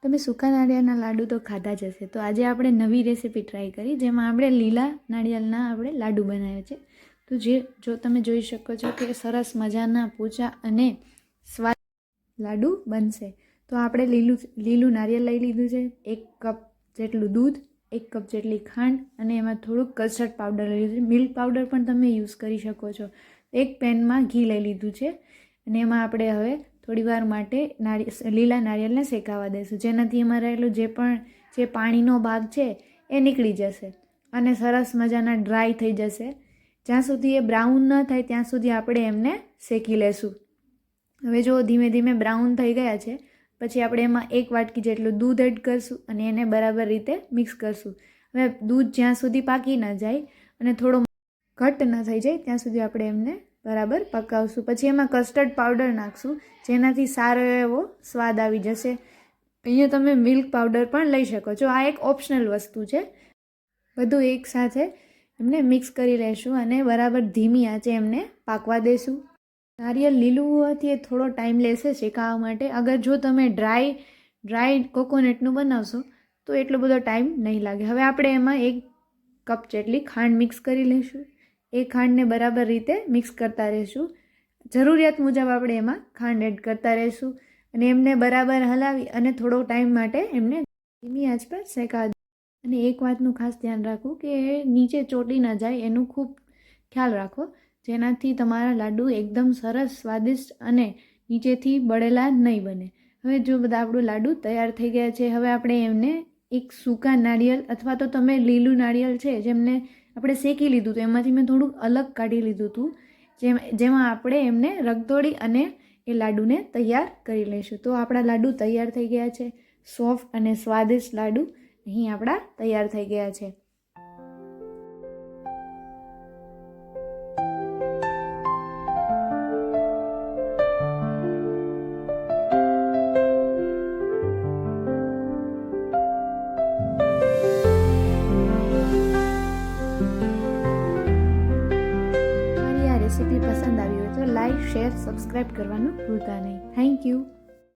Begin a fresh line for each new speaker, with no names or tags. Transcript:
તમે સૂકા નાળિયેરના લાડુ તો ખાધા જ હશે, તો આજે આપણે નવી રેસીપી ટ્રાય કરી જેમાં આપણે લીલા નાળિયેરના આપણે લાડુ બનાવ્યા છે. તો જો તમે જોઈ શકો છો કે સરસ મજાના પોચા અને સ્વાદ લાડુ બનશે. તો આપણે લીલું નાળિયેર લઈ લીધું છે, 1 કપ જેટલું દૂધ, 1 કપ જેટલી ખાંડ અને એમાં થોડુંક કસ્ટર્ડ પાવડર લઈ લીધું છે. મિલ્ક પાવડર પણ તમે યુઝ કરી શકો છો. એક પેનમાં ઘી લઈ લીધું છે અને એમાં આપણે હવે થોડીવાર માટે લીલા નાળિયેરને શેકાવા દઈશું, જેનાથી એમાં રહેલું જે પાણીનો ભાગ છે એ નીકળી જશે અને સરસ મજાના ડ્રાય થઈ જશે. જ્યાં સુધી એ બ્રાઉન ન થાય ત્યાં સુધી આપણે એમને શેકી લેશું. હવે જો ધીમે ધીમે બ્રાઉન થઈ ગયા છે પછી આપણે એમાં 1 વાટકી જેટલું દૂધ એડ કરશું અને એને બરાબર રીતે મિક્સ કરશું. હવે દૂધ જ્યાં સુધી પાકી ન જાય અને થોડો ઘટ્ટ ન થઈ જાય ત્યાં સુધી આપણે એમને બરાબર પકાવશું. પછી એમાં કસ્ટર્ડ પાવડર નાખશું, જેનાથી સારો એવો સ્વાદ આવી જશે. અહીંયા તમે મિલ્ક પાવડર પણ લઈ શકો છો, આ એક ઓપ્શનલ વસ્તુ છે. બધું એકસાથે એમને મિક્સ કરી લેશું અને બરાબર ધીમી આંચે એમને પાકવા દેશું. નારિયેળ લીલું હોવાથી એ થોડો ટાઈમ લેશે શેકાવા માટે. અગર જો તમે ડ્રાય કોકોનટનું બનાવશો તો એટલો બધો ટાઈમ નહીં લાગે. હવે આપણે એમાં 1 કપ જેટલી ખાંડ મિક્સ કરી લઈશું. એ ખાંડને બરાબર રીતે મિક્સ કરતા રહીશું. જરૂરિયાત મુજબ આપણે એમાં ખાંડ એડ કરતા રહીશું અને એમને બરાબર હલાવી અને થોડો ટાઈમ માટે એમને ધીમી આંચ પર શેકાવા. અને એક વાતનું ખાસ ધ્યાન રાખવું કે નીચે ચોંટી ન જાય, એનું ખૂબ ખ્યાલ રાખો, જેનાથી તમારા લાડુ એકદમ સરસ સ્વાદિષ્ટ અને નીચેથી બળેલા નહીં બને. હવે જો બધા આપણું લાડુ તૈયાર થઈ ગયા છે, હવે આપણે એમને એક સૂકા નાળિયેર અથવા તો તમે લીલું નાળિયેર છે જેમને આપણે શેકી લીધું હતું એમાંથી મેં થોડુંક અલગ કાઢી લીધું હતું, જેમાં આપણે એમને રગદોળી અને એ લાડુને તૈયાર કરી લઈશું. તો આપણા લાડુ તૈયાર થઈ ગયા છે. સોફ્ટ અને સ્વાદિષ્ટ લાડુ અહીં આપણા તૈયાર થઈ ગયા છે. રેસીપી પસંદ આવી હોય તો લાઈક, શેર, સબસ્ક્રાઈબ કરવાનું ભૂલતા નહીં. Thank you.